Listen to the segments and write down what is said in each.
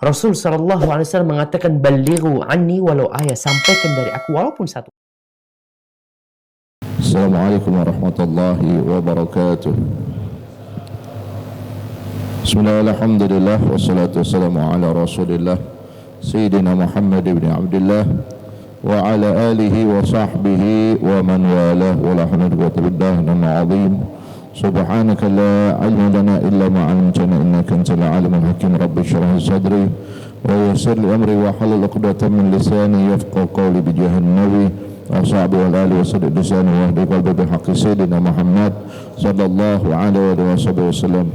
Rasul sallallahu alaihi wasallam mengatakan, "Ballighu anni walau ayat." Sampaikan dari aku walaupun satu. Assalamualaikum warahmatullahi wabarakatuh. Bismillah, alhamdulillah, wassalatu wassalamu ala rasulillah Sayyidina Muhammad ibn Abdullah wa ala alihi wa sahbihi wa man walah wa la hawla wa quwwata illa billahil azim. Subhanaka la ilma lana illa ma 'allamtana innaka antal alimul hakim. Rabbi shrah li sadri wa yassir li amri wa halul 'uqdatam min lisani yafqahu qawli bi jahin nabi wa sahbihi wa alihi wa sallam lisani wa hdi qalbi bi haqqi sayyidina Muhammad sallallahu alaihi wa sallam.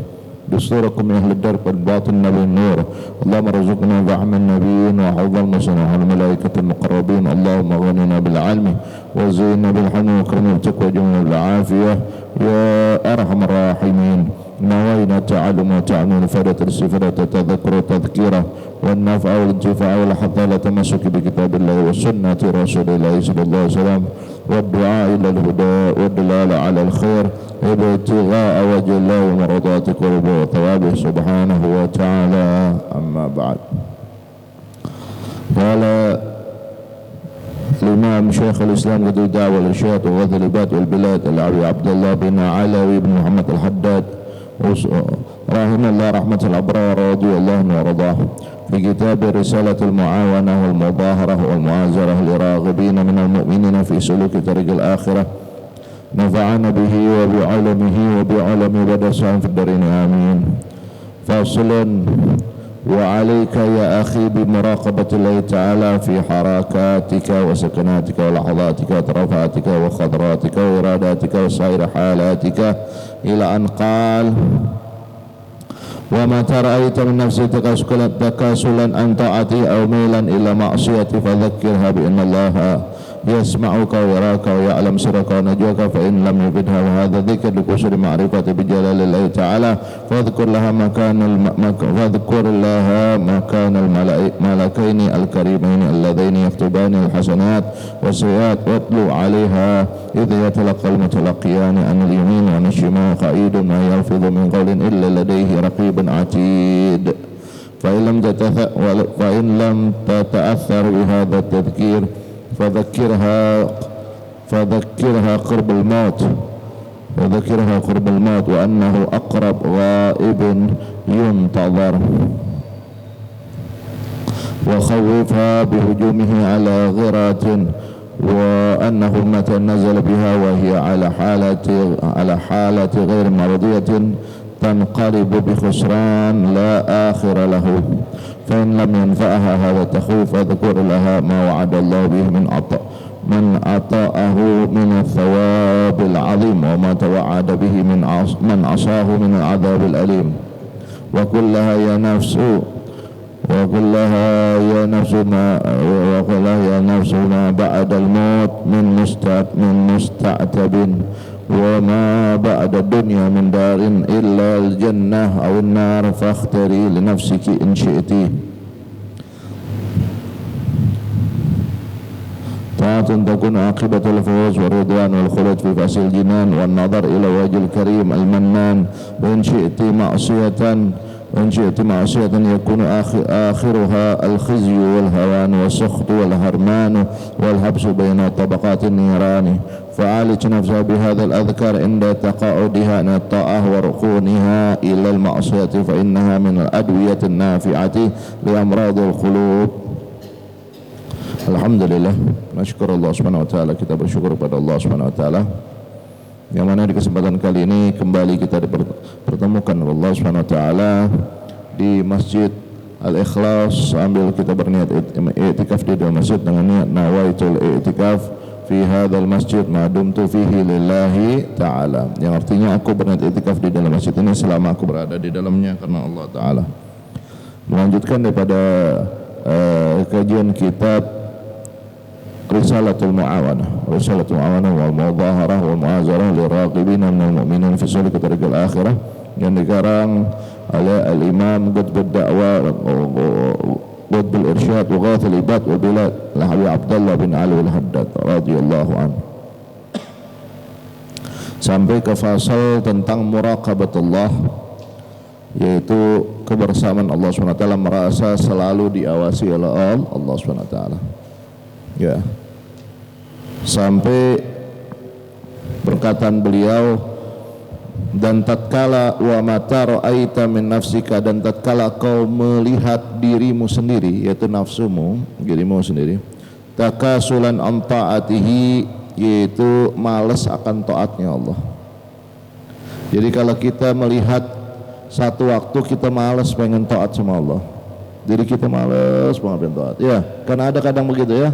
بصوركم من أهل الدرب والباطن بالنور. اللهم ارزقنا فهم النبيين وحفظ المرسلين والملائكة المقربين. اللهم اغننا بالعلم وزينا بالحلم وكرم التقوى وجملنا بالعافية يا أرحم الراحمين. نوينا التعلم وتعلم الفائدة الاستفادة التذكر والتذكيرة والنفع والانتفاع والحث على التمسك بكتاب الله وسنة رسول الله صلى الله عليه وسلم والدعاء إلى الهدى والدلالة على الخير ابتغاء وجه الله ومرضاتك وثوابه سبحانه وتعالى. أما بعد، قال الإمام شيخ الإسلام قد الدعوة والإرشاد وغث العباد والبلاد الأبي عبد الله بن علوي بن محمد الحداد رحمه الله رحمة الأبرار رضي الله عنه وارضاه في كتاب رسالة المعاونة والمظاهرة والمعازرة لراغبين من المؤمنين في سلوك طريق الآخرة. نفعنا به وبعلمه وبعلم بدسهم في الدارين آمين. فاصل: وعليك يا أخي بمراقبة الله تعالى في حركاتك وسكناتك ولحظاتك وطرفاتك وخضراتك وإراداتك وسائر حالاتك، إلى أن قال: ومتى رأيت من نفسك تكاسلا عن طاعتي أو ميلا إلى معصيتي فذكرها بأن الله يسمعك ويراك ويعلم سرك ونجواك، فإن لم يفدها وهذا ذكر لقصر معرفة بجلال الله تعالى فاذكر لها مكان الملكين الكريمين اللذين يكتبان الحسنات والسيئات، واتلو عليها إذ يتلقى المتلقيان عن اليمين وعن الشمال قعيد ما يلفظ من قول إلا لديه رقيب عتيد. فإن لم تتأثر بهذا التذكير فذكرها قرب الموت وأنه أقرب غائب ينتظر، وخوفها بهجومه على غرات، وأنه متى نزل بها وهي على حالة غير مرضية تنقلب بخسران لا آخر له. فإن لم ينفعها هذا التخويف فاذكر لها ما وعد الله به من عطاءه من الثواب العظيم وما توعد به من عصاه من العذاب الأليم. وقل لها يا نفس ما بعد الموت من مستعتب، وما بعد الدنيا من دار إلا الجنة أو النار، فاختري لنفسك إن شئت. طاعة تكون عاقبة الفوز والرضوان والخلود في فأس الجنان والنظر إلى وجه الكريم المنان. وإن شئت معصية يكون آخرها الخزي والهوان والسخط والهرمان والحبس بين طبقات النيران. فعالج نفسها بهذا الأذكار عند تقاعدها عن الطاعة وركونها إلى المعصية، فإنها من الأدوية النافعة لأمراض القلوب. Alhamdulillah, masyukur Allah subhanahu wa ta'ala, kita bersyukur kepada Allah subhanahu wa ta'ala yang mana di kesempatan kali ini kembali kita dipertemukan oleh Allah subhanahu wa ta'ala di Masjid Al-Ikhlas sambil kita berniat i'tikaf di dalam masjid dengan niat nawaitul i'tikaf fi hadzal masjid ma dumtu fihi lillahi ta'ala, yang artinya aku berniat i'tikaf di dalam masjid ini selama aku berada di dalamnya karena Allah ta'ala. Melanjutkan daripada kajian kitab Risalatul Mu'awanah wal Mudhaharah wal Mu'azarah liraghibina minal mu'minin fi suluk tariqil akhirah, yang dikarang oleh al-Imam Qutbud Da'wah Qutbul Irsyad wa Ghathul Ibad wal Bilad al-Habib Abdullah bin Ali al-Haddad radhiyallahu anhu, sampai ke fasal tentang muraqabatullah yaitu kebersamaan Allah SWT, merasa selalu diawasi oleh Allah SWT. Ya, sampai perkataan beliau, dan tatkala wa mata ra'aita min nafsika, dan tatkala kau melihat dirimu sendiri, yaitu nafsumu, dirimu sendiri, takasulan an ta'atihi, yaitu malas akan taatnya Allah. Jadi kalau kita melihat satu waktu kita malas pengen taat sama Allah, jadi kita malas banget pengen taat, ya, karena ada kadang begitu ya,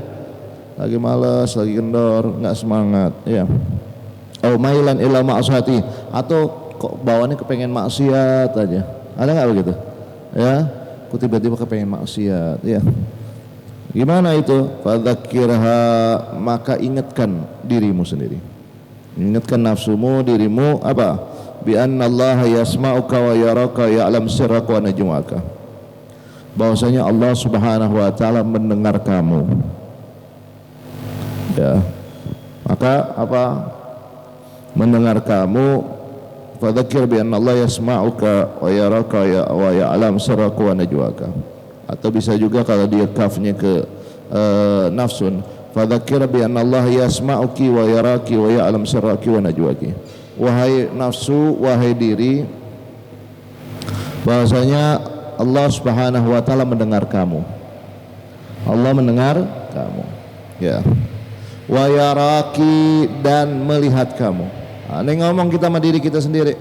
lagi malas, lagi kendor, nggak semangat, ya. Oh, mailan ila ma'asihati, atau kok bawaannya kepengen maksiat aja, ada nggak begitu? Ya, kok tiba-tiba kepengen maksiat, ya. Gimana itu? Fadzakirha, maka ingatkan dirimu sendiri, ingatkan nafsumu, dirimu, apa? Bi anna Allah yasma'uka wa yaraka ya'lam sirraka wa najwaka, bahwasanya Allah Subhanahu wa taala mendengar kamu. Ya, maka apa? Mendengar kamu. Fadzakir bi anna Allah yasma'uka wa yaraka wa ya'lam sirraka wa najwaka. Atau bisa juga kalau dia kafnya ke nafsun, fadzakir bi anna Allah yasma'uki wa yaraki wa ya'lam sirraki wa najwaki. Wahai nafsu, wahai diri, bahwasanya Allah Subhanahu wa taala mendengar kamu. Allah mendengar kamu. Ya. Wa yaraki, dan melihat kamu. Ini ngomong kita sama diri kita sendiri.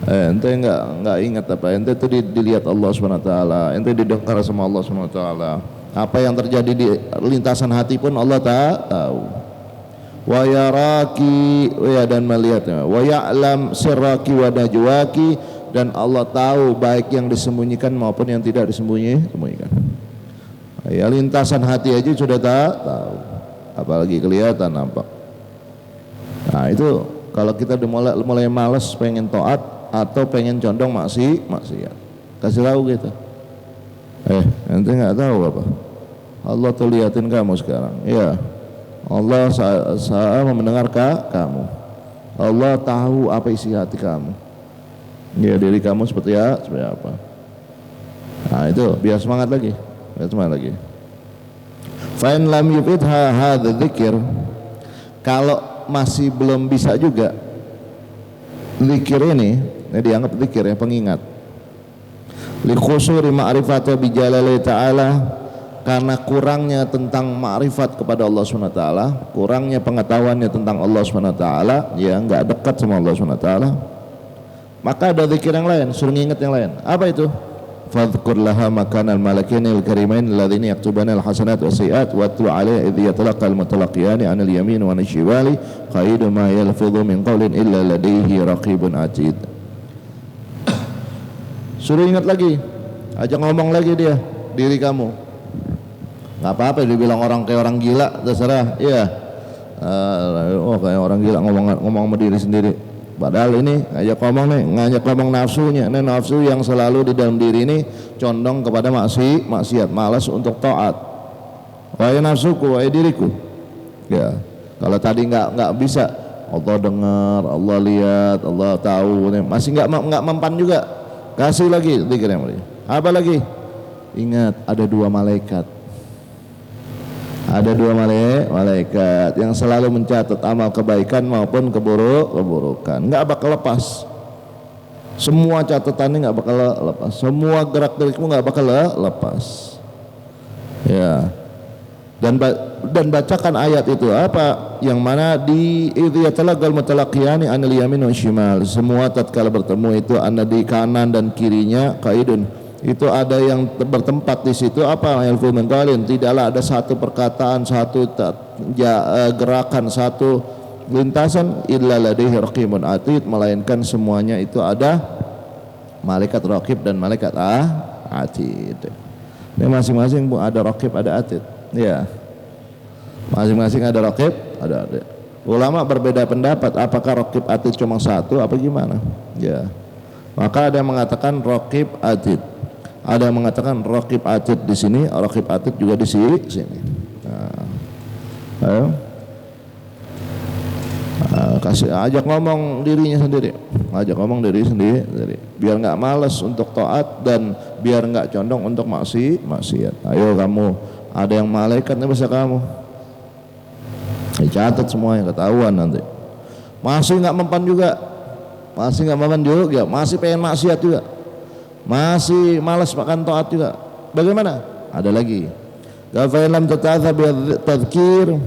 Ente enggak ingat apa? Ente itu dilihat Allah Subhanahu wa taala, ente didengar sama Allah Subhanahu wa taala. Apa yang terjadi di lintasan hati pun Allah tahu. Wa yaraki, ya, dan melihatnya. Wa ya'lam sirraki wa najwaki, dan Allah tahu baik yang disembunyikan maupun yang tidak disembunyikan. Ya, lintasan hati aja sudah tahu, apalagi kelihatan, nampak. Nah, itu kalau kita udah mulai malas pengen taat atau pengen condong maksiat, kasih tahu gitu. Ente nggak tahu apa? Allah tuh liatin kamu sekarang. Ya, Allah sama mendengar kamu. Allah tahu apa isi hati kamu. Ya, diri kamu seperti apa. Nah, itu biar semangat lagi. Fa in lam yufidha hadza dzikr, kalau masih belum bisa juga zikir ini dianggap zikir ya, pengingat. Li khusuri ma'rifati bi jalali ta'ala, karena kurangnya tentang ma'rifat kepada Allah SWT, kurangnya pengetahuannya tentang Allah SWT, ya, nggak dekat sama Allah SWT, maka ada zikir yang lain, suruh nginget yang lain. Apa itu? Fadhkur laha makanal malakinil karimain alladzina yaktubana alhasanat wasyiat wa atlu alaiha idh yatalaqal mutalaqiyani anil yamin wa nashibali qaidu ma yalfidhu min qawlin illa ladaihi raqibun atid. Suruh ingat lagi, ajak ngomong lagi dia, diri kamu. Nggak apa-apa dibilang orang kayak orang gila, terserah. Iya. Kayak orang gila ngomong sama diri sendiri. Padahal ini ngajak ngomong nafsunya. Ini nafsu yang selalu di dalam diri ini condong kepada maksiat, malas untuk taat. Wahai nafsuku, wahai diriku. Ya, kalau tadi nggak bisa, Allah dengar, Allah lihat, Allah tahu, masih nggak mempan juga. Kasih lagi zikir yang lain. Apa lagi? Ingat ada dua malaikat. Ada dua malaikat yang selalu mencatat amal kebaikan maupun keburukan. Nggak bakal lepas. Semua catatannya nggak bakal lepas. Semua gerak gerikmu nggak bakal lepas. Ya. Dan bacakan ayat itu, apa yang mana di idyatalaqal mutalaqiyani anil yamin wa shimal. Semua tatkala bertemu itu ada di kanan dan kirinya qaidun. Itu ada yang bertempat di situ, apa yalfu min qalin, tidaklah ada satu perkataan, satu gerakan, satu lintasan illa ladaihi raqibun atid, melainkan semuanya itu ada malaikat raqib dan malaikat atid. Ini masing-masing ada raqib, ada atid. Ya. Masing-masing ada raqib, ada atid. Ulama berbeda pendapat apakah raqib atid cuma satu apa gimana? Ya. Maka ada yang mengatakan raqib atid. Ada yang mengatakan raqib atid di sini, raqib atid juga di sini. Nah, ayo. Kasih ajak ngomong dirinya sendiri. ngajak ngomong diri sendiri, biar nggak malas untuk taat dan biar nggak condong untuk maksiat. Ayo kamu, ada yang malaikat nih bahasa kamu, dicatat semua yang ketahuan nanti. Masih nggak mempan juga, masih pengen maksiat juga, masih malas makan taat juga. Bagaimana? Ada lagi. Gafa'ilam tata'atha bi'tadhkir.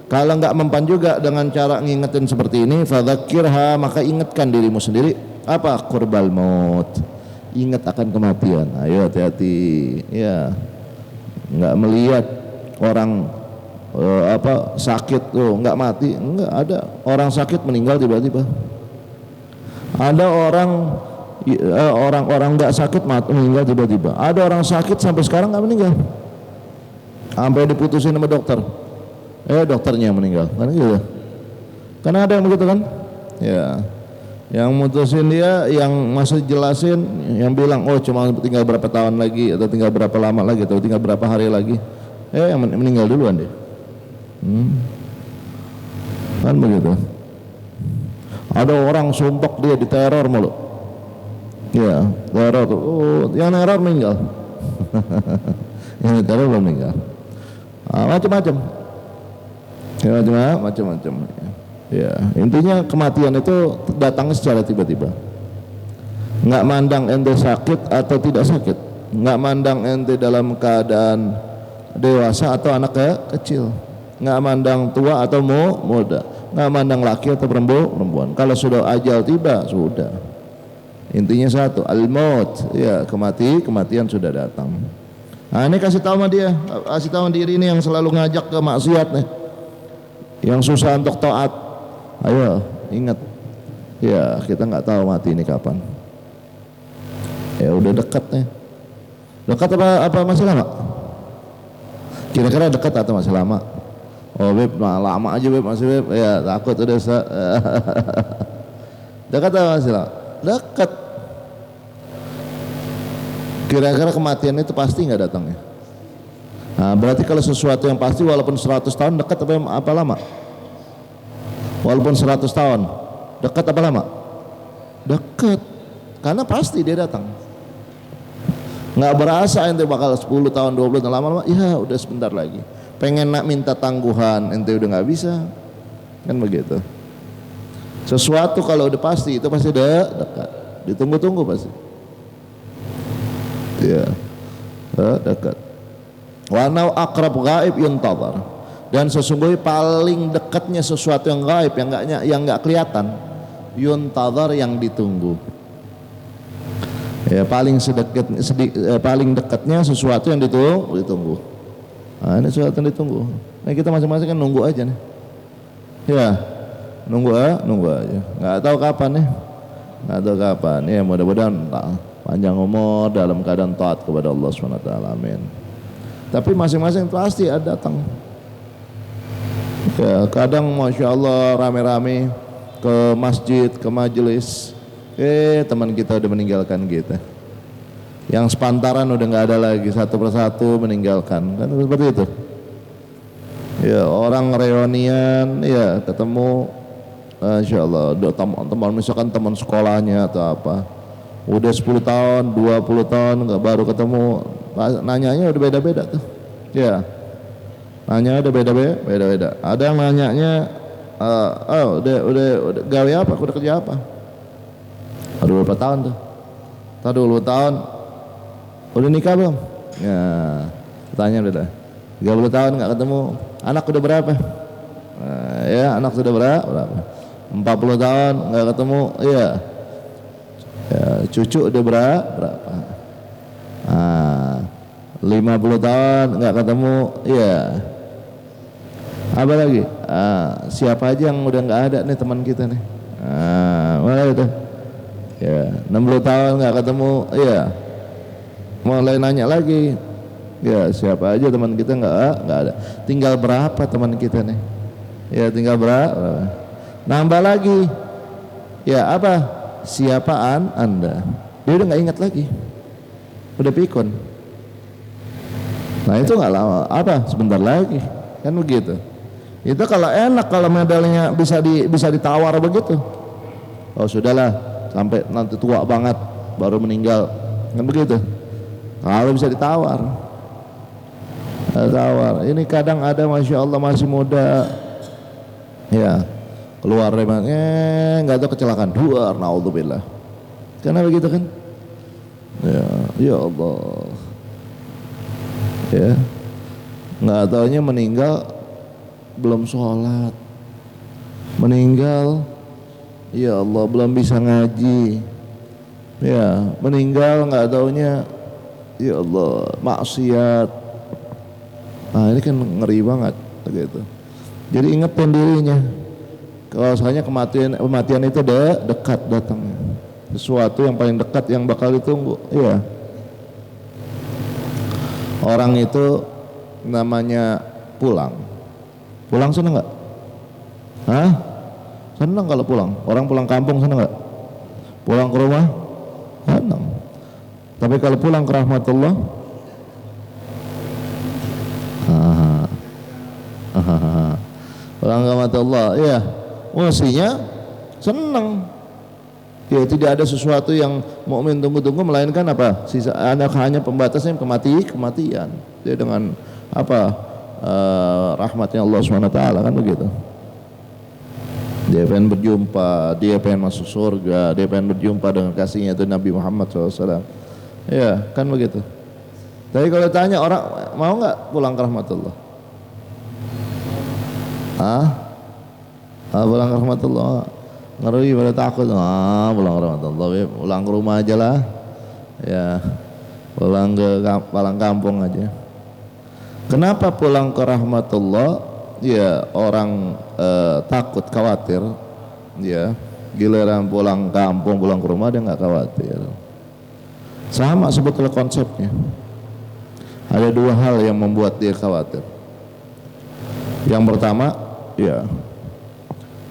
Kalau nggak mempan juga dengan cara ngingetin seperti ini, fadzakirha, maka ingatkan dirimu sendiri. Apa? Qurbal maut. Ingat akan kematian. Ayo hati-hati. Ya, nggak melihat orang sakit tuh nggak mati, nggak ada orang sakit meninggal tiba-tiba. Ada orang nggak sakit meninggal tiba-tiba. Ada orang sakit sampai sekarang nggak meninggal, sampai diputusin sama dokter, dokternya yang meninggal, kan gitu. Karena ada yang begitu kan, ya, yang mutusin dia, yang masih jelasin, yang bilang oh cuma tinggal berapa tahun lagi, atau tinggal berapa lama lagi, atau tinggal berapa hari lagi, yang meninggal duluan deh. Kan begitu. Ada orang sumpah dia diteror mulu. Ya, teror tuh. Oh, yang teror meninggal. Yang teror belum meninggal. Macam-macam. Ya, macam-macam. Ya, intinya kematian itu datang secara tiba-tiba. Nggak mandang ente sakit atau tidak sakit. Nggak mandang ente dalam keadaan dewasa atau anak kecil. Nggak mandang tua atau muda, nggak mandang laki atau perempuan. Kalau sudah ajal tiba, sudah. Intinya satu, al-maut, ya, kematian sudah datang. Nah, ini kasih tahu sama dia, kasih tahu diri ini yang selalu ngajak ke maksiat nih, yang susah untuk taat. Ayo ingat, ya kita nggak tahu mati ini kapan. Ya udah dekat nih, dekat apa masih lama? Kira-kira dekat atau masih lama? Oh Beb, lama aja Beb, masih Beb. Ya takut udah dekat atau masih lama? Dekat. Kira-kira kematian itu pasti nggak datangnya? Nah, berarti kalau sesuatu yang pasti walaupun 100 tahun dekat apa lama? Walaupun 100 tahun dekat apa lama? Dekat. Karena pasti dia datang. Nggak berasa ente bakal 10 tahun, 20 tahun, lama-lama ya udah sebentar lagi. Pengen nak minta tangguhan, ente udah nggak bisa, kan begitu. Sesuatu kalau udah pasti itu pasti dekat, ditunggu-tunggu pasti. Ya, dekat. Wanau akrab gaib yuntadhar, dan sesungguhnya paling dekatnya sesuatu yang gaib, yang nggak kelihatan, yuntadhar, yang ditunggu. Ya, paling dekatnya sesuatu yang ditunggu. Nah, ini sesuatu yang ditunggu. Nah, kita masing-masing kan nunggu aja nih. Ya, nunggu aja. Nggak tahu kapan nih. Ya, mudah-mudahan panjang umur dalam keadaan taat kepada Allah SWT. Amin. Tapi masing-masing pasti ada datang. Ya, kadang masya Allah rame-rame ke masjid, ke majelis. Teman kita udah meninggalkan kita. Yang sepantaran udah nggak ada lagi, satu persatu meninggalkan, kan seperti itu. Ya, orang reunian, ya ketemu, insya Allah, teman misalkan teman sekolahnya atau apa, udah 10 tahun, 20 tahun nggak baru ketemu, nanyanya udah beda-beda tuh. Ya, nanya udah beda-beda. Ada yang nanyanya, udah gawe apa, udah kerja apa? Aduh, berapa tahun tuh? Tadi 20 tahun. Udah nikah belum? Ya, tanya udah. 30 tahun nggak ketemu. Anak udah berapa? Ya, anak sudah berapa? 40 tahun nggak ketemu. Iya. Ya, cucu udah berapa? 50 tahun nggak ketemu. Iya. Apa lagi? Siapa aja yang udah nggak ada nih teman kita nih? Mana itu? Ya, 60 tahun nggak ketemu. Iya. Mulai nanya lagi, ya siapa aja teman kita nggak ada. Tinggal berapa teman kita nih? Ya tinggal berapa? Nambah lagi. Ya apa? Siapaan Anda? Dia udah nggak ingat lagi. Udah pikun. Nah itu nggak lama. Apa? Sebentar lagi. Kan begitu. Itu kalau enak, kalau medalnya bisa ditawar begitu. Oh sudahlah, sampai nanti tua banget baru meninggal, kan begitu. Kalau bisa ditawar, ini kadang ada masya Allah masih muda, ya keluar remanya nggak tahu kecelakaan, duar, naudzubillah. Karena begitu kan, ya Allah, ya nggak taunya meninggal belum sholat, meninggal ya Allah belum bisa ngaji, ya meninggal nggak taunya ya Allah maksiat. Nah ini kan ngeri banget gitu. Jadi ingatkan dirinya kalau misalnya kematian itu dekat datangnya, sesuatu yang paling dekat yang bakal ditunggu. Iya, orang itu namanya pulang seneng nggak? Hah? Seneng kalau pulang. Orang pulang kampung seneng nggak? Pulang ke rumah seneng. Tapi kalau pulang ke rahmatullah, pulang ke rahmatullah, ya mestinya seneng. Ya tidak ada sesuatu yang mukmin tunggu-tunggu melainkan apa? Sisa hanya pembatasnya kematian. Dia dengan apa? Rahmatnya Allah SWT kan begitu. Dia pengen berjumpa, dia pengen masuk surga, dia pengen berjumpa dengan kasihnya itu Nabi Muhammad SAW. Ya kan begitu. Tapi kalau tanya orang mau nggak pulang ke rahmatullah? Pulang ke rahmatullah, ngeri pada takut. Pulang ke rahmatullah, pulang ke rumah aja lah. Ya pulang kampung aja. Kenapa pulang ke rahmatullah? Ya orang takut, khawatir. Ya giliran pulang kampung, pulang ke rumah dia nggak khawatir. Sama sebetulnya konsepnya. Ada dua hal yang membuat dia khawatir. Yang pertama, ya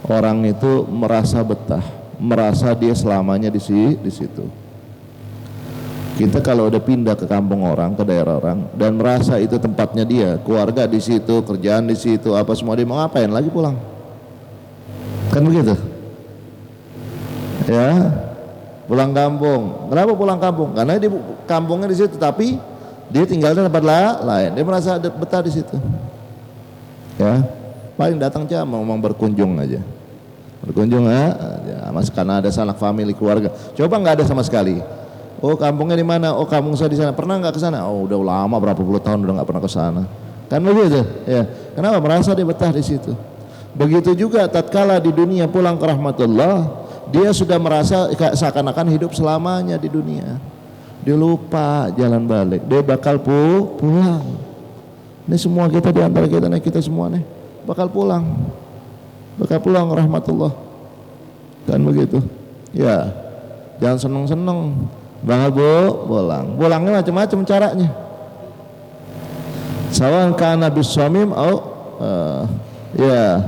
orang itu merasa betah, merasa dia selamanya di situ. Kita kalau udah pindah ke kampung orang, ke daerah orang, dan merasa itu tempatnya dia, keluarga di situ, kerjaan di situ, apa semua, dia mau ngapain lagi pulang? Kan begitu? Ya, pulang kampung. Kenapa pulang kampung? Karena dia kampungnya di situ, tapi dia tinggal di tempat lain. Dia merasa betah di situ. Ya, paling datang aja mau berkunjung aja. Berkunjung aja, mas karena ada sanak family keluarga. Coba nggak ada sama sekali. Oh kampungnya di mana? Oh kampung saya di sana. Pernah nggak ke sana? Oh udah lama berapa puluh tahun udah nggak pernah ke sana. Kan begitu? Ya. Kenapa? Merasa dia betah di situ. Begitu juga tatkala di dunia pulang ke rahmatullah, dia sudah merasa seakan-akan hidup selamanya di dunia. Dia lupa jalan balik. Dia bakal pulang. Ini semua kita di antara kita semua nih bakal pulang ke rahmatullah. Kan begitu? Ya. Jangan seneng-seneng. Banget pulang. Pulangnya macam-macam caranya. Sawan kana bisamim au ya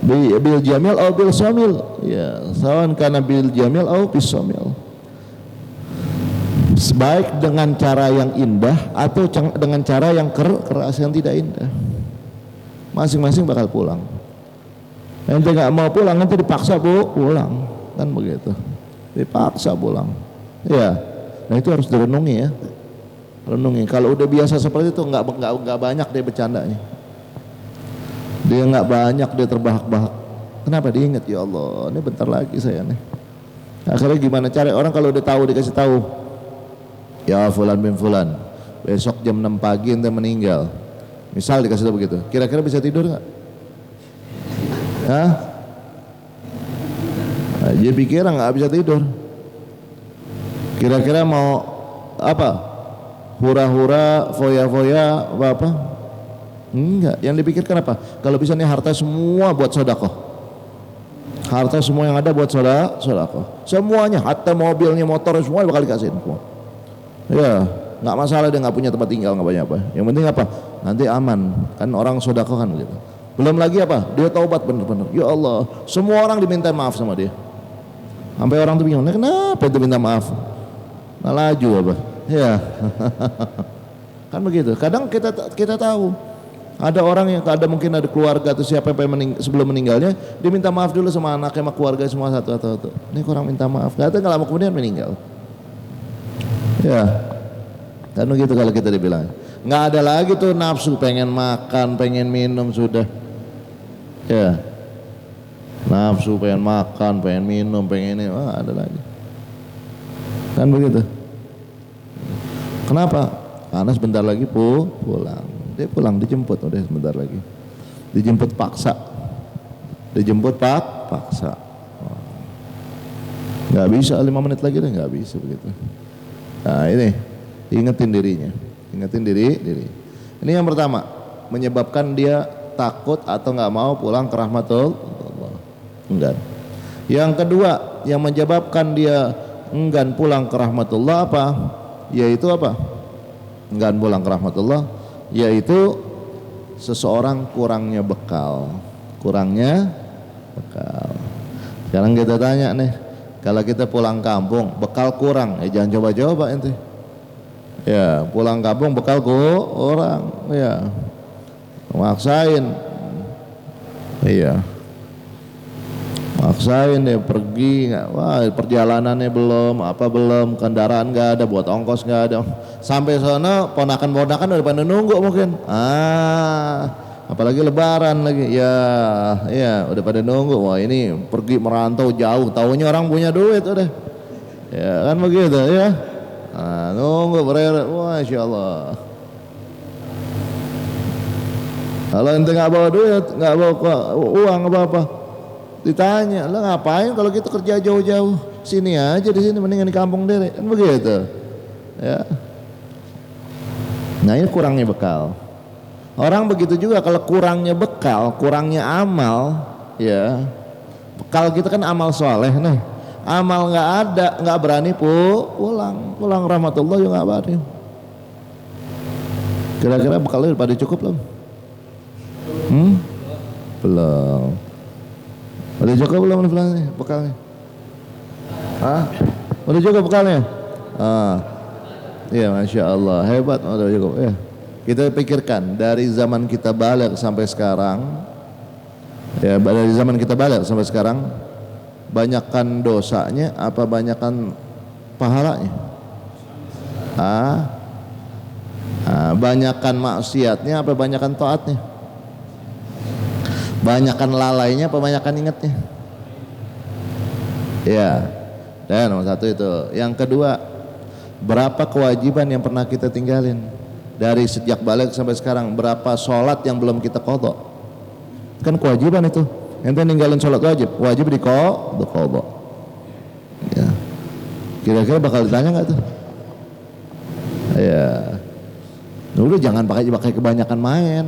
bil jamil au bil samil. Ya, sawan kana bil jamil au bis samil. Baik dengan cara yang indah atau dengan cara yang keras yang tidak indah. Masing-masing bakal pulang. Ente nggak mau pulang, nanti dipaksa pulang. Kan begitu. Dipaksa pulang. Ya, nah itu harus direnungi ya. Renungi. Kalau udah biasa seperti itu nggak banyak dia bercandanya. Dia nggak banyak dia terbahak-bahak. Kenapa dia ingat ya Allah? Ini bentar lagi saya nih. Akhirnya gimana cara orang kalau udah tahu dikasih tahu. Ya fulan bin fulan. Besok jam 6 pagi ente meninggal. Misal dikasih tahu begitu. Kira-kira bisa tidur nggak? Hah? Nah, dia pikir nggak bisa tidur. Kira-kira mau apa? Hura-hura, foya-foya, apa? Enggak. Yang dipikirkan apa? Kalau bisa nih harta semua buat sedekah. Harta semua yang ada buat sedekah. Semuanya, hatta mobilnya, motor semua bakal dikasih semua. Ya, nggak masalah dia nggak punya tempat tinggal nggak banyak apa. Yang penting apa? Nanti aman. Kan orang sedekah kan gitu. Belum lagi apa? Dia taubat bener-bener. Ya Allah, semua orang diminta maaf sama dia. Sampai orang tuh bingung, kenapa itu minta maaf? Nah laju apa? Ya, kan begitu. Kadang kita tahu Ada orang yang mungkin ada keluarga atau siapa yang sebelum meninggalnya, dia minta maaf dulu sama anaknya, sama keluarga semua satu-satu. Ini kurang minta maaf, nggak lama kemudian meninggal. Ya, kan begitu kalau kita dibilang. Nggak ada lagi tuh nafsu, pengen makan, pengen minum sudah. Ya, nafsu pengen makan, pengen minum, pengen ini, ada lagi. Kan begitu. Kenapa? Karena sebentar lagi pulang. Dia pulang, dijemput udah sebentar lagi. Dijemput paksa. Paksa. Nggak bisa 5 menit lagi deh, nggak bisa begitu. Nah ini, ingetin dirinya. Ingetin diri. Ini yang pertama, menyebabkan dia takut atau nggak mau pulang ke rahmatullah. Enggan. Yang kedua, yang menyebabkan dia enggan pulang ke rahmatullah apa? Yaitu apa? Enggan pulang ke rahmatullah, yaitu seseorang kurangnya bekal. Sekarang kita tanya nih, kalau kita pulang kampung bekal kurang, jangan coba-coba ente. Ya, pulang kampung bekal kurang, ya. Maksain. Iya. Maksain deh pergi, wah perjalanannya belum, kendaraan nggak ada, buat ongkos nggak ada. Sampai sana ponakan-ponakan udah pada nunggu mungkin. Apalagi lebaran lagi, ya udah pada nunggu. Wah ini pergi merantau jauh, taunya orang punya duit udah. Ya kan begitu ya. Nunggu berer, masya Allah. Kalau ente nggak bawa duit, nggak bawa uang apa-apa, ditanya, lo ngapain kalau kita kerja jauh-jauh? Sini aja, di sini mendingan di kampung deh, kan begitu. Ya. Nah ini kurangnya bekal. Orang begitu juga kalau kurangnya bekal, kurangnya amal, ya. Bekal kita kan amal soleh nih. Amal nggak ada, nggak berani pulang rahmatullah juga nggak berani. Kira-kira bekalnya pada cukup belum? Belum. Udah cukup belum bekalnya? Udah cukup bekalnya? Iya, masya Allah, hebat, udah cukup. Ya. Kita pikirkan dari zaman kita balik sampai sekarang, banyakkan dosanya apa banyakkan pahalanya? Banyakkan maksiatnya apa banyakkan taatnya? Banyakkan lalainya apa banyakkan ingatnya? Ya. Dan nomor satu itu. Yang kedua, berapa kewajiban yang pernah kita tinggalin dari sejak balik sampai sekarang? Berapa sholat yang belum kita qadha? Kan kewajiban itu. Ente ninggalin sholat wajib diqadha. Ya. Kira-kira bakal ditanya nggak tuh? Ya. Udah jangan pakai kebanyakan main.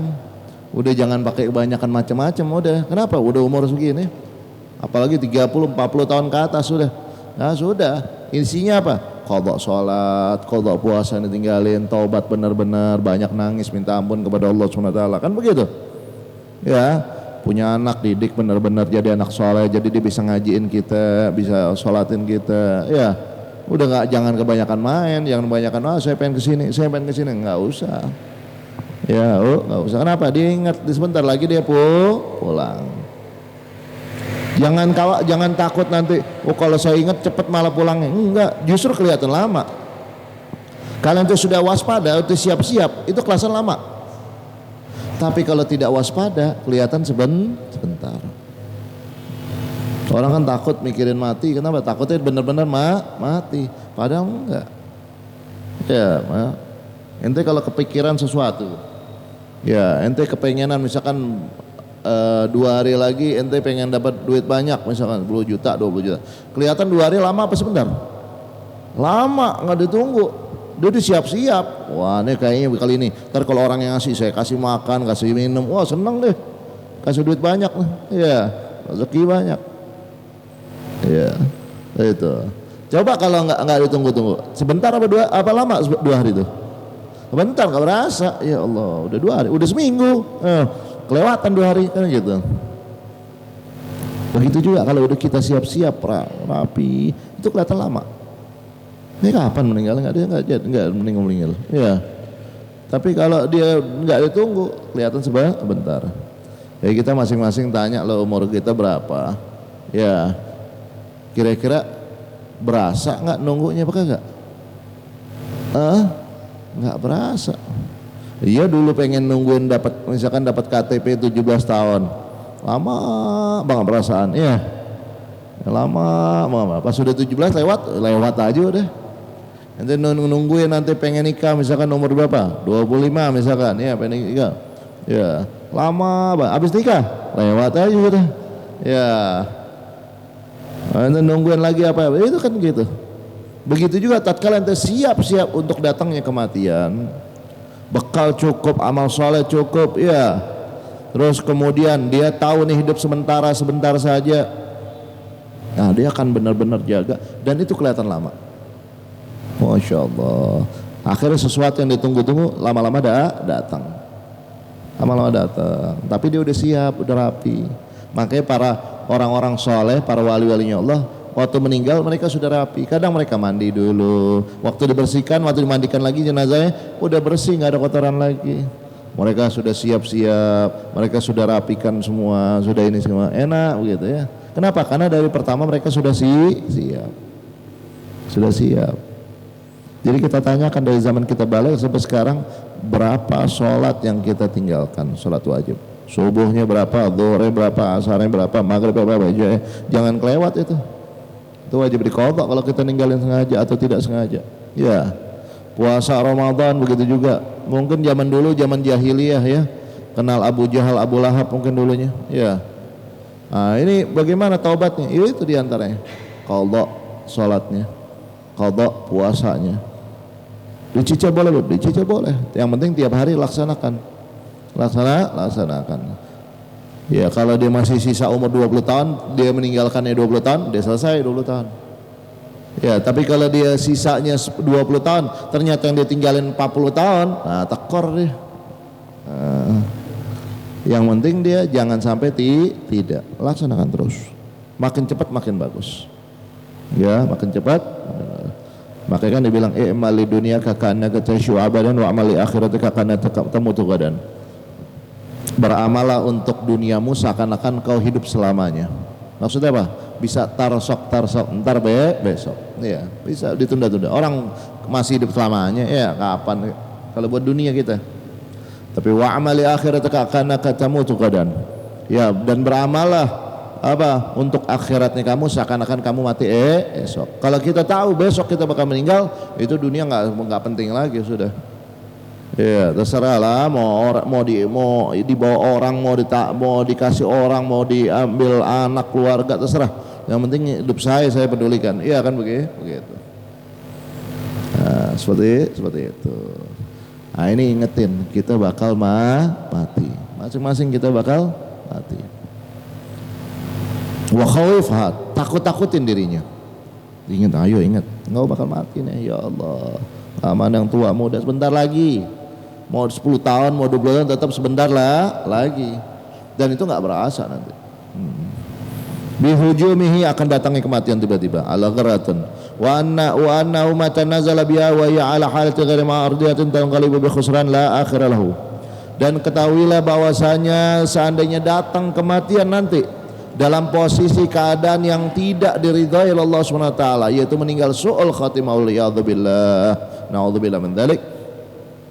Udah jangan pakai kebanyakan macam-macam udah. Kenapa? Udah umur segini. Apalagi 30-40 tahun ke atas sudah. Nah sudah. Isinya apa? Qadha sholat, qadha puasa ditinggalin, taubat benar-benar, banyak nangis minta ampun kepada Allah SWT. Kan begitu? Ya, punya anak didik benar-benar jadi anak soleh, jadi dia bisa ngajiin kita, bisa sholatin kita. Ya, udah jangan kebanyakan main, jangan kebanyakan saya pengen kesini, nggak usah. Ya, nggak usah. Kenapa? Dia ingat sebentar lagi dia pulang. Jangan takut nanti. Kalau saya ingat cepat malah pulangnya. Enggak, justru kelihatan lama. Kalian itu sudah waspada, itu siap-siap, itu kelasan lama. Tapi kalau tidak waspada, kelihatan sebentar. Orang kan takut mikirin mati. Kenapa? Takutnya benar-benar mati. Padahal enggak. Ya, ente kalau kepikiran sesuatu. Ya, ente kepengenan misalkan 2 hari lagi ente pengen dapat duit banyak misalkan 10 juta, 20 juta. Kelihatan 2 hari lama apa sebentar? Lama, nggak ditunggu. Dia udah siap-siap. Wah, ini kayaknya kali ini. Ntar kalau orang yang ngasih, saya kasih makan, kasih minum. Wah, seneng deh. Kasih duit banyak. Ya, rezeki banyak. Ya, itu. Coba kalau nggak ditunggu-tunggu. Sebentar apa lama 2 hari itu? Sebentar nggak berasa. Ya Allah, udah 2 hari, udah seminggu. Kelewatan 2 hari kan gitu. Begitu juga kalau udah kita siap-siap rapi, itu kelihatan lama. Ini kapan meninggal? Nggak meninggal. Ya. Tapi kalau dia nggak ditunggu, kelihatan sebentar. Ya kita masing-masing tanya lo umur kita berapa, ya kira-kira berasa nggak nunggunya apa kagak? Nggak berasa. Iya dulu pengen nungguin misalkan dapat KTP 17 tahun, lama banget perasaan, iya. Lama. Pas sudah 17 lewat aja udah. Nanti nungguin nanti pengen nikah misalkan umur berapa? 25 misalkan, ya pengen nikah. Ya, lama banget. Habis nikah lewat aja udah. Ya. Nanti nungguin lagi apa? Itu kan gitu. Begitu juga tatkala ente siap-siap untuk datangnya kematian, bekal cukup, amal soleh cukup, ya. Terus kemudian dia tahu nih hidup sebentar saja. Nah dia akan benar-benar jaga dan itu kelihatan lama. Masya Allah. Akhirnya sesuatu yang ditunggu-tunggu lama-lama datang. Lama-lama datang. Tapi dia udah siap, udah rapi. Makanya para orang-orang soleh, para wali-walinya Allah, waktu meninggal mereka sudah rapi. Kadang mereka mandi dulu. Waktu dibersihkan, waktu dimandikan lagi jenazahnya udah bersih, nggak ada kotoran lagi. Mereka sudah siap-siap, mereka sudah rapikan semua, sudah ini semua enak begitu ya. Kenapa? Karena dari pertama mereka sudah siap. Sudah siap. Jadi kita tanyakan dari zaman kita balik sampai sekarang berapa sholat yang kita tinggalkan, sholat wajib. Subuhnya berapa, zuhurnya berapa, asarnya berapa, maghribnya berapa, jangan kelewat itu. Itu wajib diqadha kalau kita ninggalin sengaja atau tidak sengaja. Ya. Puasa Ramadan begitu juga. Mungkin zaman dulu zaman jahiliyah ya, kenal Abu Jahal, Abu Lahab mungkin dulunya. Ya. Nah, ini bagaimana taubatnya? Itu diantaranya. Qadha sholatnya, qadha puasanya. Dicicil boleh, dicicil boleh. Yang penting tiap hari laksanakan. Laksanakan. Ya, kalau dia masih sisa umur 20 tahun, dia meninggalkannya 20 tahun, dia selesai 20 tahun. Ya, tapi kalau dia sisanya 20 tahun, ternyata yang dia tinggalin 40 tahun, nah tekor dia. Yang penting dia jangan sampai tidak. Laksanakan terus. Makin cepat makin bagus. Ya, makin cepat. Makanya kan dibilang i'mali dunya kakannaka tasyu abadan wa amali akhiratika kakannaka tamutu gadan. Beramalah untuk duniamu seakan-akan kau hidup selamanya. Maksudnya apa? Bisa tarsok ntar besok. Ya, bisa ditunda-tunda. Orang masih hidup selamanya, ya kapan kalau buat dunia kita. Tapi wa amali akhiratika kakannaka tamutu gadan. Ya, dan beramalah apa untuk akhiratnya kamu seakan-akan kamu mati esok. Kalau kita tahu besok kita bakal meninggal, itu dunia nggak penting lagi sudah. Ya terserah lah, mau dibawa orang, mau dikasih orang, mau diambil anak keluarga, terserah. Yang penting hidup saya pedulikan. Iya kan begitu. Nah, seperti itu. Nah ini ingetin, kita bakal mati. Masing-masing kita bakal mati. Wa khawifha, takut-takutin dirinya. Ingat, engkau bakal mati nih, ya Allah. Aman yang tua, muda sebentar lagi. Mau 10 tahun, mau 20 tahun tetap sebentar lagi. Dan itu enggak berasa nanti. Bihujumihi akan datangnya kematian tiba-tiba. Ala gharatun. Wa anna umatan nazala biha wa ya ala halati ghairi ma'ardiyatin tanqalibu bi khusran la akhira lahu. Dan ketahuilah bahwasanya seandainya datang kematian nanti dalam posisi keadaan yang tidak diridhai Allah Subhanahu wa taala, yaitu meninggal su'ul khatimah waliyadzubillah, naudzubillah min dzalik,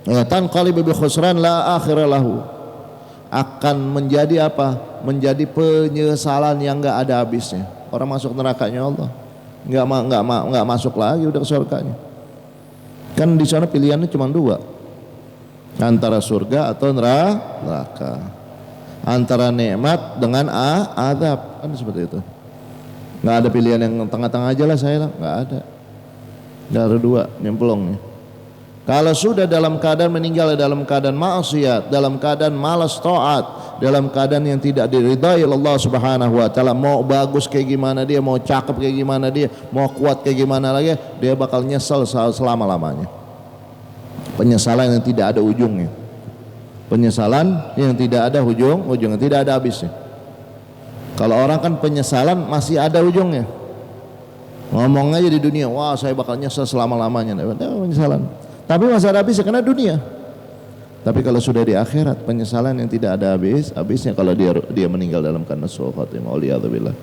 ya tanqalibu bi khusran la akhira lahu, akan menjadi apa? Menjadi penyesalan yang enggak ada habisnya. Orang masuk nerakanya Allah, enggak masuk lagi udah ke surganya. Kan di sana pilihannya cuma dua, antara surga atau neraka, antara nikmat dengan azab, kan seperti itu. Nggak ada pilihan yang tengah-tengah aja lah saya, nggak ada. Ada dua nyemplungnya. Kalau sudah dalam keadaan meninggal dalam keadaan maksiat, dalam keadaan malas taat, dalam keadaan yang tidak diridhai Allah Subhanahu wa taala, mau bagus kayak gimana dia, mau cakep kayak gimana dia, mau kuat kayak gimana lagi, dia bakal nyesel selama-lamanya. Penyesalan yang tidak ada ujungnya. Penyesalan yang tidak ada ujungnya, tidak ada habisnya. Kalau orang kan penyesalan masih ada ujungnya. Ngomong aja di dunia, wah saya bakal nyesel selama-lamanya. Penyesalan. Tapi masih ada habisnya karena dunia. Tapi kalau sudah di akhirat, penyesalan yang tidak ada habisnya kalau dia meninggal dalam keadaan su'ul khatimah. Waliyadzubillah.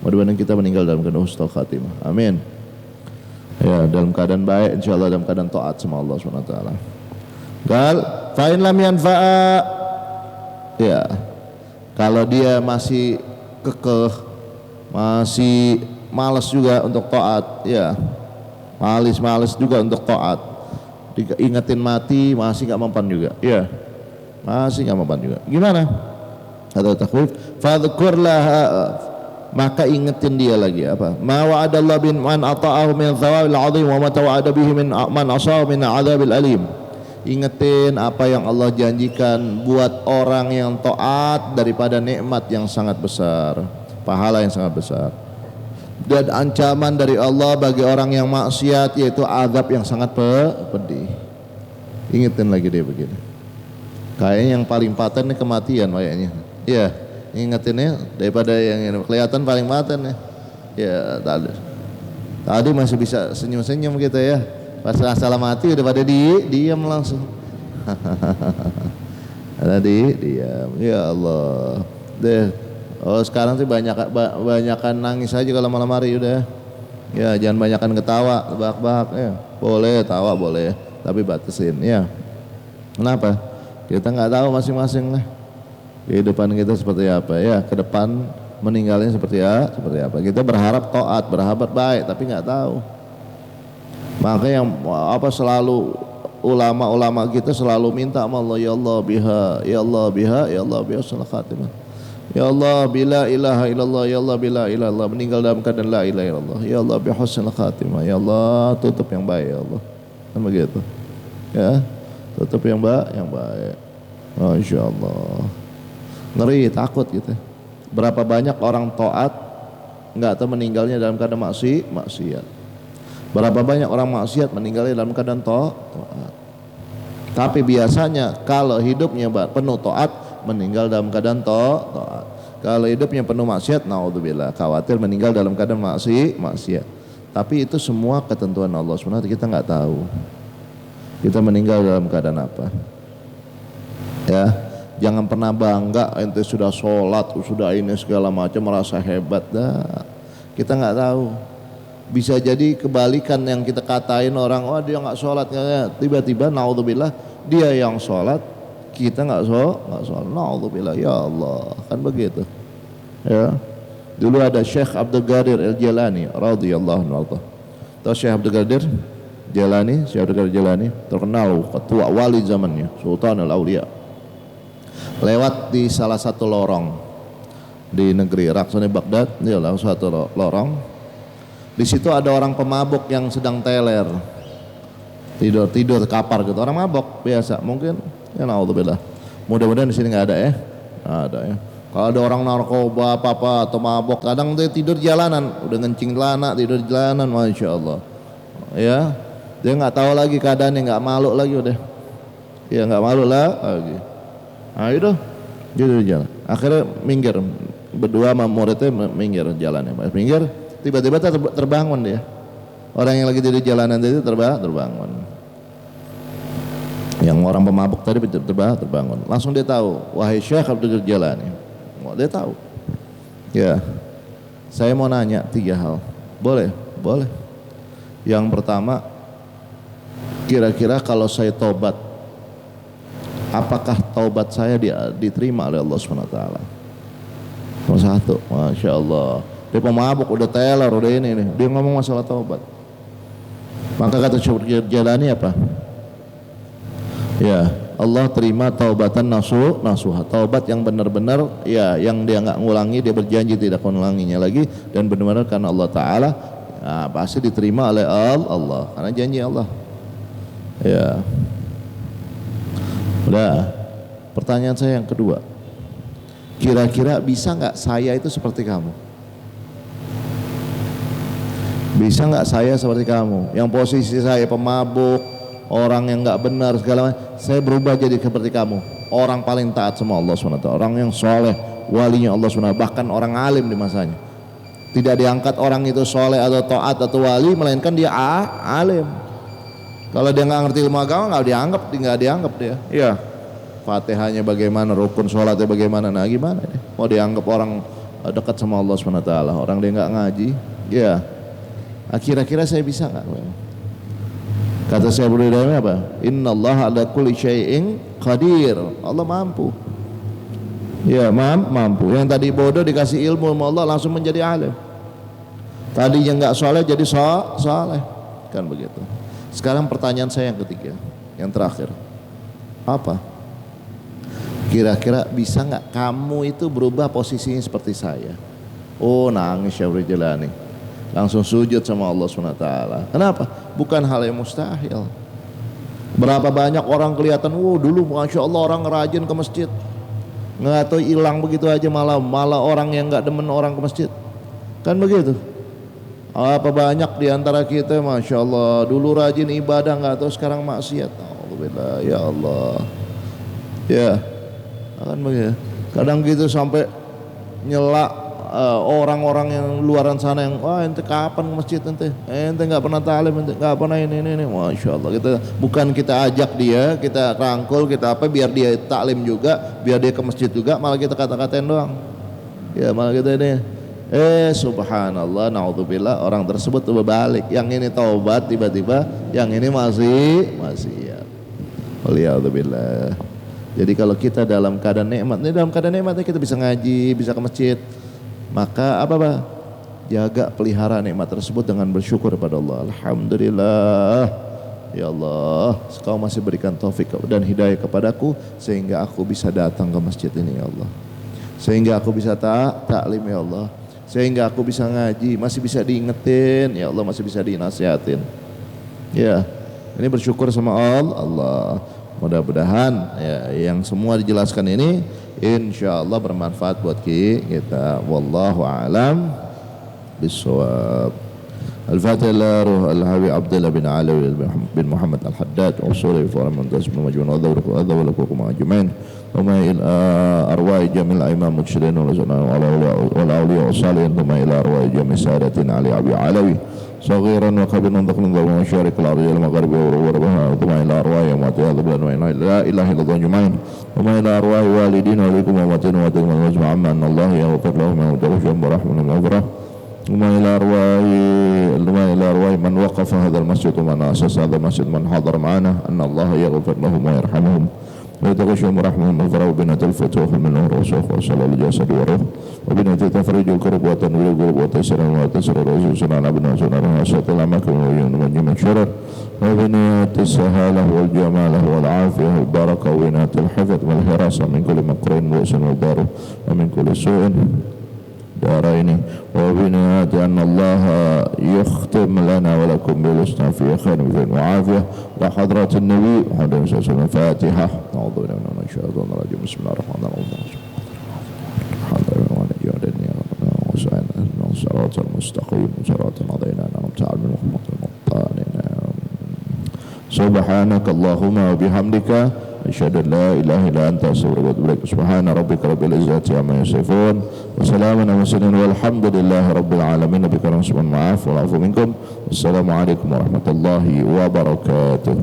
Mudah-mudahan kita meninggal dalam keadaan husnul khatimah. Amin. Ya, dalam keadaan baik, insyaallah dalam keadaan taat sama Allah Subhanahu wa taala. Gal fa in lam yanfa'a, ya, kalau dia masih kekeh, masih malas juga untuk taat, ya, malas juga untuk taat, diingetin mati masih nggak mempan juga, ya, masih nggak mempan juga. Gimana? Atau takhwif, fadhkurlaha, maka ingetin dia lagi apa? Ma wa'adallahu bin man ata'ahu min thawabil 'azim wa ma tawa'ada bihi min man asahu min 'adzabil alim. Ingetin apa yang Allah janjikan buat orang yang taat daripada nikmat yang sangat besar, pahala yang sangat besar. Dan ancaman dari Allah bagi orang yang maksiat yaitu azab yang sangat pedih. Ingetin lagi dia begini. Kayaknya yang paling paten nih kematian kayaknya. Iya, ingetinnya daripada yang ini kelihatan paling paten ya. Ya, tadi masih bisa senyum-senyum gitu ya. Pas salah mati udah pada diam langsung. Tadi diam. Ya Allah. Deh. Oh sekarang sih banyakan nangis aja kalau malam hari udah. Ya jangan banyakan ketawa, bahak-bahak ya. Boleh tawa boleh, tapi batasin ya. Kenapa? Kita nggak tahu masing-masing lah. Kehidupan kita seperti apa ya. Ke depan meninggalnya seperti apa. Kita berharap taat, berharap baik, tapi nggak tahu. Maka yang selalu ulama-ulama kita selalu minta sama Allah, ya Allah biha, ya Allah biha, ya Allah biha husnul khatimah. Ya Allah bila ilaha illallah, ya Allah bila ilaha illallah, meninggal dalam keadaan la ilaha illallah. Ya Allah bi husnul khatimah. Ya Allah tutup yang baik ya Allah. Kan begitu. Ya, tutup yang baik. Masyaallah. Ngeri, takut gitu. Berapa banyak orang taat enggak tahu meninggalnya dalam keadaan maksiat. Berapa banyak orang maksiat meninggalnya dalam keadaan taat. Tapi biasanya kalau hidupnya penuh taat, meninggal dalam keadaan taat. Kalau hidupnya penuh maksiat, naudzubillah, khawatir meninggal dalam keadaan maksiat. Tapi itu semua ketentuan Allah SWT, kita nggak tahu. Kita meninggal dalam keadaan apa? Ya, jangan pernah bangga ente sudah sholat, sudah ini segala macam merasa hebat dah. Kita nggak tahu. Bisa jadi kebalikan yang kita katain orang, oh dia nggak sholat, tiba-tiba naudzubillah dia yang sholat, kita nggak sholat, naudzubillah, ya Allah, kan begitu. Ya, dulu ada Syekh Abdul Qadir Al-Jilani radhiyallahu anhu. Tahu Syekh Abdul Qadir Jilani? Syekh Abdul Qadir Jilani terkenal ketua wali zamannya, Sultan Al-Auliya. Lewat di salah satu lorong di negeri Irak, Baghdad, dia langsung satu lorong. Di situ ada orang pemabuk yang sedang teler, tidur kapar gitu, orang mabok biasa, mungkin ya naudzubillah. Mudah-mudahan di sini nggak ada ya, nggak ada ya. Kalau ada orang narkoba apa atau mabok, kadang dia tidur jalanan, udah ngencing celana tidur jalanan, masya Allah. Ya, dia nggak tahu lagi keadaannya, nggak malu lagi udah, ya nggak malu lah lagi. Nah itu tidur jalan, akhirnya minggir, berdua sama muridnya minggir jalannya, minggir. Tiba-tiba terbangun dia. Orang yang lagi di jalanan tadi terbangun. Yang orang pemabuk tadi terbangun. Langsung dia tahu, wahai Syekh Abdul Jalani. Dia tahu. Ya. Saya mau nanya 3 hal. Boleh? Boleh. Yang pertama, kira-kira kalau saya tobat, apakah taubat saya diterima oleh Allah SWT? Nomor 1, Masya Allah. Dia pemabuk, udah teler, udah ini. Dia ngomong masalah taubat. Maka kata Syekh Jalani apa? Ya, Allah terima taubatan nasuha. Taubat yang benar-benar, ya, yang dia nggak ngulangi, dia berjanji tidak mengulanginya lagi, dan benar-benar karena Allah Taala, ya, pasti diterima oleh Allah, karena janji Allah. Ya. Udah. Pertanyaan saya yang kedua, kira-kira bisa nggak saya itu seperti kamu? Bisa nggak saya seperti kamu, yang posisi saya pemabuk, orang yang nggak benar segala macam, saya berubah jadi seperti kamu, orang paling taat sama Allah SWT, orang yang soleh, walinya Allah SWT, bahkan orang alim di masanya. Tidak diangkat orang itu soleh atau taat atau wali, melainkan dia alim. Kalau dia nggak ngerti ilmu agama, nggak dianggap dia. Iya. Fatihahnya bagaimana, rukun sholatnya bagaimana, nah gimana nih? Mau dianggap orang dekat sama Allah SWT, orang dia nggak ngaji, ya. Kira-kira saya bisa nggak? Kata saya Hidayah apa? Inna Allah ala kulli syai'in qadir. Allah mampu. Ya mampu. Yang tadi bodoh dikasih ilmu sama Allah langsung menjadi alim. Tadinya nggak soleh jadi soleh, kan begitu. Sekarang pertanyaan saya yang ketiga, yang terakhir, apa? Kira-kira bisa nggak kamu itu berubah posisinya seperti saya? Oh, nangis Syaikhul Jalani, langsung sujud sama Allah SWT. Kenapa? Bukan hal yang mustahil. Berapa banyak orang kelihatan, dulu masya Allah orang rajin ke masjid, nggak tahu hilang begitu aja, malah orang yang nggak demen orang ke masjid, kan begitu. Apa banyak diantara kita masya Allah dulu rajin ibadah, nggak tahu sekarang maksiat. Alhamdulillah, ya Allah, ya kan begitu. Kadang gitu sampai nyela orang-orang yang luaran sana yang ente kapan ke masjid, ente nggak pernah ta'lim, ente nggak pernah ini, masya Allah. Bukan kita ajak dia, kita rangkul, kita apa biar dia ta'lim juga, biar dia ke masjid juga, malah kita kata-katain doang. Ya malah kita ini subhanallah, naudzubillah, orang tersebut berbalik, yang ini taubat, tiba-tiba yang ini masih ya. Waliyadzubillah. Jadi kalau kita dalam keadaan nikmat, kita bisa ngaji, bisa ke masjid, maka apa? Jaga pelihara nikmat tersebut dengan bersyukur kepada Allah. Alhamdulillah, ya Allah, Kau masih berikan taufik dan hidayah kepadaku sehingga aku bisa datang ke masjid ini, ya Allah. Sehingga aku bisa taklim, ya Allah. Sehingga aku bisa ngaji, masih bisa diingetin, ya Allah, masih bisa dinasihatin. Ya, ini bersyukur sama Allah. Mudah-mudahan ya, yang semua dijelaskan ini insya Allah bermanfaat buat kita. Wallahu a'lam bissawab. Al-Fatihah ila ruh Al-Hawi Abdullah bin Alawi bin Muhammad Al-Haddad Usuli Fara Muntas bin Majmun Adawlaku ajmain wa ma ila arwah jamil aimam mujtahidin wal awliya wassalihin wa ma ila arwah jamil sadatin Ali Abi Alawi صغيرا وكبيرا ضخما ومشارك الأرض المغرب وغربها وما إلى أرواح أمواتها ذبلا لا إله إلا الله أجمعين وما إلى أرواح والدين وليكم وأمواتنا وأمواتكم المجمع عما أن الله يغفر لهم ويغفر ورحمة ومغفرة وما إلى أرواح من وقف هذا المسجد ومن أسس هذا المسجد من حضر معنا أن الله يغفر لهم ويرحمهم ويتغشهم رحمهم وغفرة وبنة الفتوح من نور وسوخ وصلى الجسد وروح وبنة تفرج الكرب وتنوير القلوب وتيسر وتسر الرسول سنة نبنا سنة رهاسة الأماكن ومن الشرر وبنية السهالة والجمالة والعافية والبركة وبنية الحفظ والحراسة من كل مكر وبؤس والضر ومن كل سوء دارين وبنيات أن الله يختم لنا ولكم بالحسنى في خير وعافية وحضرة النبي محمد صلى الله عليه وسلم. الفاتحة. أعوذ بالله من الشيطان الرجيم. بسم الله الرحمن الرحيم. صراط المستقيم صراط الذين أنعمت عليهم سبحانك اللهم وبحمدك أشهد أن لا إله إلا أنت أستغفرك وأتوب إليك. سبحان ربك رب العزة عما يصفون وسلام على المرسلين والحمد لله رب العالمين. بكرم سبحان معاف والعفو منكم. والسلام عليكم ورحمة الله وبركاته.